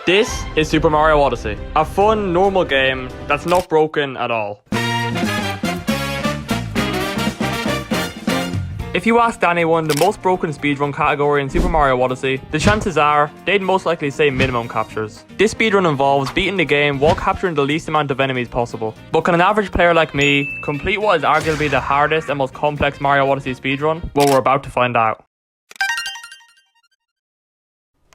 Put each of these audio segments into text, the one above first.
This is Super Mario Odyssey, a fun, normal game that's not broken at all. If you asked anyone the most broken speedrun category in Super Mario Odyssey, the chances are they'd most likely say minimum captures. This speedrun involves beating the game while capturing the least amount of enemies possible. But can an average player like me complete what is arguably the hardest and most complex Mario Odyssey speedrun? Well, we're about to find out.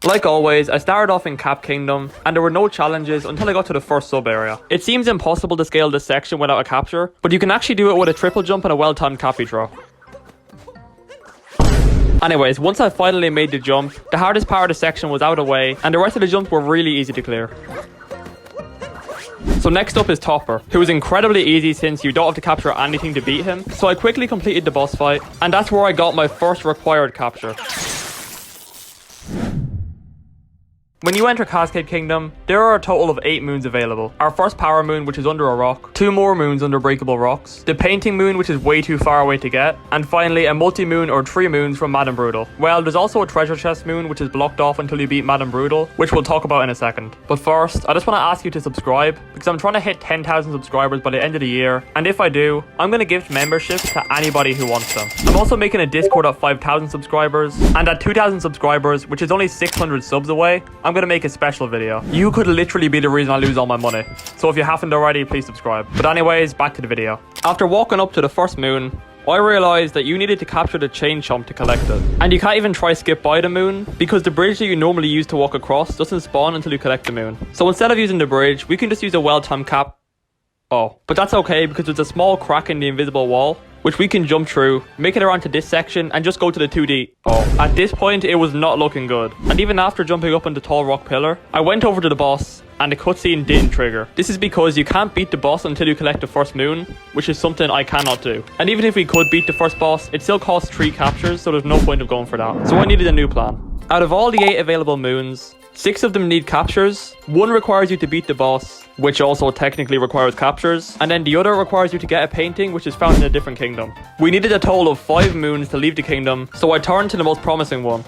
Like always, I started off in Cap Kingdom, and there were no challenges until I got to the first sub-area. It seems impossible to scale this section without a capture, but you can actually do it with a triple jump and a well-timed cappy throw. Anyways, once I finally made the jump, the hardest part of the section was out of the way, and the rest of the jumps were really easy to clear. So next up is Topper, who is incredibly easy since you don't have to capture anything to beat him, so I quickly completed the boss fight, and that's where I got my first required capture. When you enter Cascade Kingdom, there are a total of 8 moons available. Our first power moon, which is under a rock, 2 more moons under breakable rocks, the painting moon, which is way too far away to get, and finally a multi-moon or 3 moons from Madame Brutal. Well, there's also a treasure chest moon, which is blocked off until you beat Madame Brutal, which we'll talk about in a second. But first, I just want to ask you to subscribe, because I'm trying to hit 10,000 subscribers by the end of the year, and if I do, I'm going to give memberships to anybody who wants them. I'm also making a Discord at 5,000 subscribers, and at 2,000 subscribers, which is only 600 subs away, I'm going to make a special video. You could literally be the reason I lose all my money. So if you haven't already, please subscribe. But anyways, back to the video. After walking up to the first moon, I realized that you needed to capture the chain chomp to collect it. And you can't even try skip by the moon, because the bridge that you normally use to walk across doesn't spawn until you collect the moon. So instead of using the bridge, we can just use a well-timed cap. Oh, but that's okay because there's a small crack in the invisible wall, which we can jump through, make it around to this section, and just go to the 2D. Oh, at this point, it was not looking good. And even after jumping up on the tall rock pillar, I went over to the boss, and the cutscene didn't trigger. This is because you can't beat the boss until you collect the first moon, which is something I cannot do. And even if we could beat the first boss, it still costs 3 captures, so there's no point of going for that. So I needed a new plan. Out of all the 8 available moons, 6 of them need captures, 1 requires you to beat the boss, which also technically requires captures, and then the other requires you to get a painting which is found in a different kingdom. We needed a total of 5 moons to leave the kingdom, so I turned to the most promising one,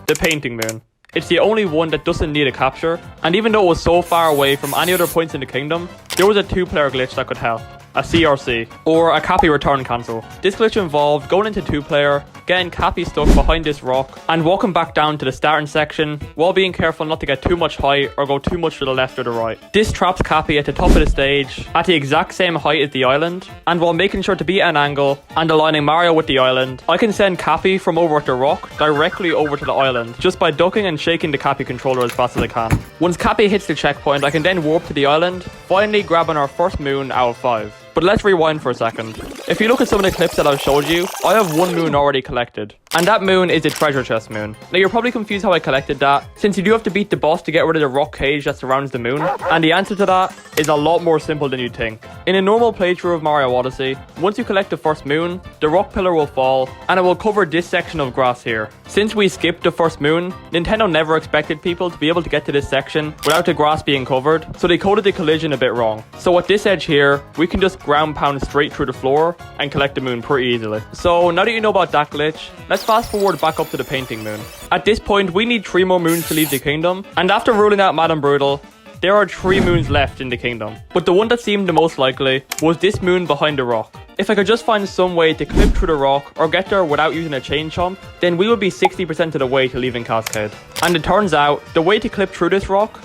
the painting moon. It's the only one that doesn't need a capture, and even though it was so far away from any other points in the kingdom, there was a 2-player glitch that could help. A CRC, or a Cappy return cancel. This glitch involved going into 2-player, getting Cappy stuck behind this rock, and walking back down to the starting section, while being careful not to get too much height or go too much to the left or the right. This traps Cappy at the top of the stage, at the exact same height as the island, and while making sure to be at an angle, and aligning Mario with the island, I can send Cappy from over at the rock directly over to the island, just by ducking and shaking the Cappy controller as fast as I can. Once Cappy hits the checkpoint, I can then warp to the island, finally grabbing our first moon out of 5. But let's rewind for a second. If you look at some of the clips that I've showed you, I have 1 moon already collected. And that moon is the treasure chest moon. Now you're probably confused how I collected that, since you do have to beat the boss to get rid of the rock cage that surrounds the moon. And the answer to that is a lot more simple than you'd think. In a normal playthrough of Mario Odyssey, once you collect the first moon, the rock pillar will fall, and it will cover this section of grass here. Since we skipped the first moon, Nintendo never expected people to be able to get to this section without the grass being covered, so they coded the collision a bit wrong. So at this edge here, we can just ground pound straight through the floor and collect the moon pretty easily. So now that you know about that glitch, let's fast forward back up to the painting moon. At this point, we need 3 more moons to leave the kingdom, and after ruling out Madame Brutal, there are 3 moons left in the kingdom. But the one that seemed the most likely was this moon behind the rock. If I could just find some way to clip through the rock or get there without using a chain chomp, then we would be 60% of the way to leaving Cascade. And it turns out, the way to clip through this rock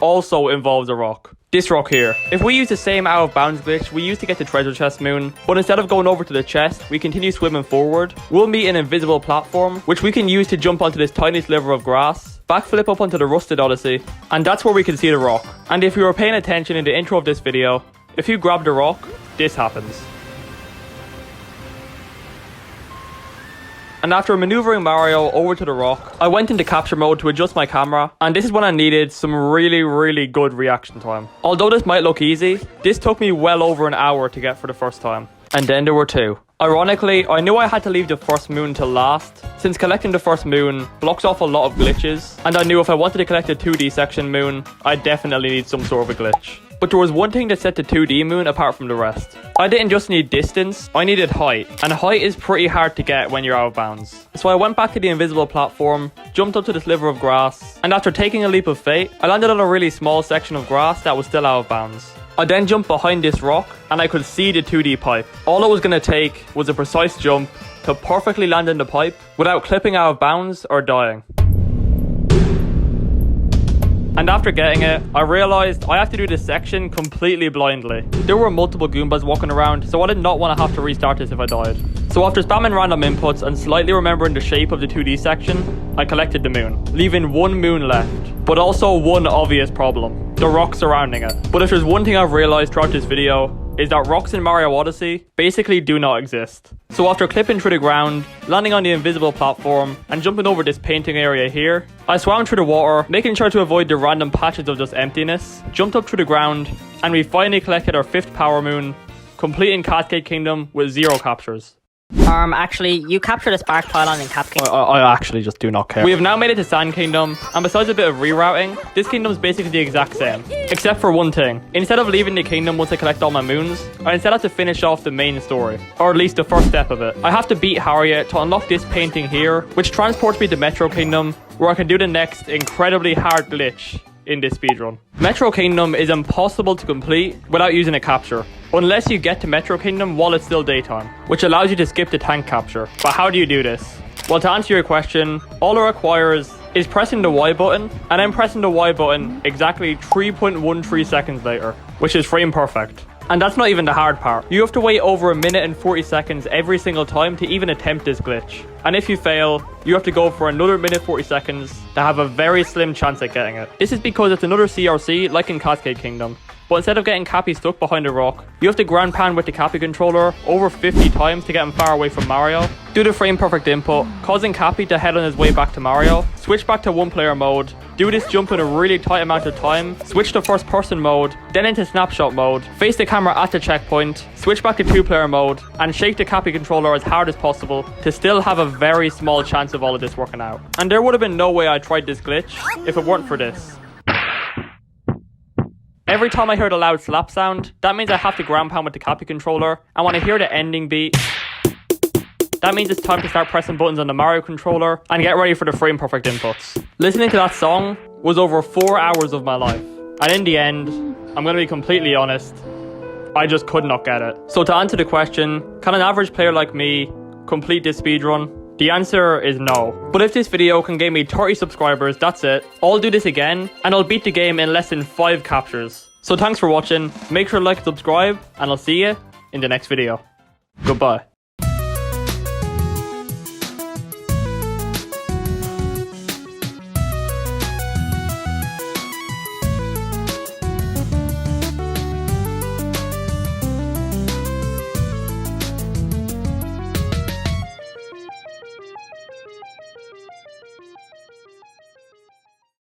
also involves a rock. This rock here. If we use the same out of bounds glitch we used to get the treasure chest moon, but instead of going over to the chest, we continue swimming forward, we'll meet an invisible platform, which we can use to jump onto this tiny sliver of grass, backflip up onto the rusted Odyssey, and that's where we can see the rock. And if you were paying attention in the intro of this video, if you grab the rock, this happens. And after maneuvering Mario over to the rock, I went into capture mode to adjust my camera, and this is when I needed some really good reaction time. Although this might look easy, this took me well over an hour to get for the first time. And then there were 2. Ironically, I knew I had to leave the first moon till last, since collecting the first moon blocks off a lot of glitches, and I knew if I wanted to collect a 2D section moon, I'd definitely need some sort of a glitch. But there was one thing that set the 2D moon apart from the rest. I didn't just need distance, I needed height. And height is pretty hard to get when you're out of bounds. So I went back to the invisible platform, jumped up to the sliver of grass, and after taking a leap of faith, I landed on a really small section of grass that was still out of bounds. I then jumped behind this rock, and I could see the 2D pipe. All it was going to take was a precise jump to perfectly land in the pipe without clipping out of bounds or dying. And after getting it, I realized I have to do this section completely blindly. There were multiple Goombas walking around, so I did not want to have to restart this if I died. So after spamming random inputs and slightly remembering the shape of the 2D section, I collected the moon, leaving one moon left, but also one obvious problem: the rock surrounding it. But if there's one thing I've realized throughout this video, is that rocks in Mario Odyssey basically do not exist. So after clipping through the ground, landing on the invisible platform, and jumping over this painting area here, I swam through the water, making sure to avoid the random patches of just emptiness, jumped up through the ground, and we finally collected our 5th power moon, completing Cascade Kingdom with 0 captures. Actually, you captured a spark pylon in Cap Kingdom. I actually just do not care. We have now made it to Sand Kingdom, and besides a bit of rerouting, this kingdom is basically the exact same. Except for one thing. Instead of leaving the kingdom once I collect all my moons, I instead have to finish off the main story. Or at least the first step of it. I have to beat Harriet to unlock this painting here, which transports me to Metro Kingdom, where I can do the next incredibly hard glitch in this speedrun. Metro Kingdom is impossible to complete without using a capture, unless you get to Metro Kingdom while it's still daytime, which allows you to skip the tank capture. But how do you do this? Well, to answer your question, all it requires is pressing the Y button, and then pressing the Y button exactly 3.13 seconds later, which is frame perfect. And that's not even the hard part. You have to wait over 1 minute and 40 seconds every single time to even attempt this glitch. And if you fail, you have to go for another minute 40 seconds to have a very slim chance at getting it. This is because it's another CRC like in Cascade Kingdom. But instead of getting Cappy stuck behind a rock, you have to ground pound with the Cappy controller over 50 times to get him far away from Mario, do the frame perfect input, causing Cappy to head on his way back to Mario, switch back to 1-player mode, do this jump in a really tight amount of time, switch to first person mode, then into snapshot mode, face the camera at the checkpoint, switch back to 2-player mode, and shake the Cappy controller as hard as possible to still have a very small chance of all of this working out. And there would have been no way I tried this glitch if it weren't for this. Every time I hear the loud slap sound, that means I have to ground pound with the Cappy controller, and when I hear the ending beat, that means it's time to start pressing buttons on the Mario controller and get ready for the frame perfect inputs. Listening to that song was over 4 hours of my life, and in the end, I'm going to be completely honest, I just could not get it. So to answer the question, can an average player like me complete this speedrun? The answer is no. But if this video can gain me 30 subscribers, that's it. I'll do this again, and I'll beat the game in less than 5 captures. So thanks for watching, make sure to like and subscribe, and I'll see you in the next video. Goodbye.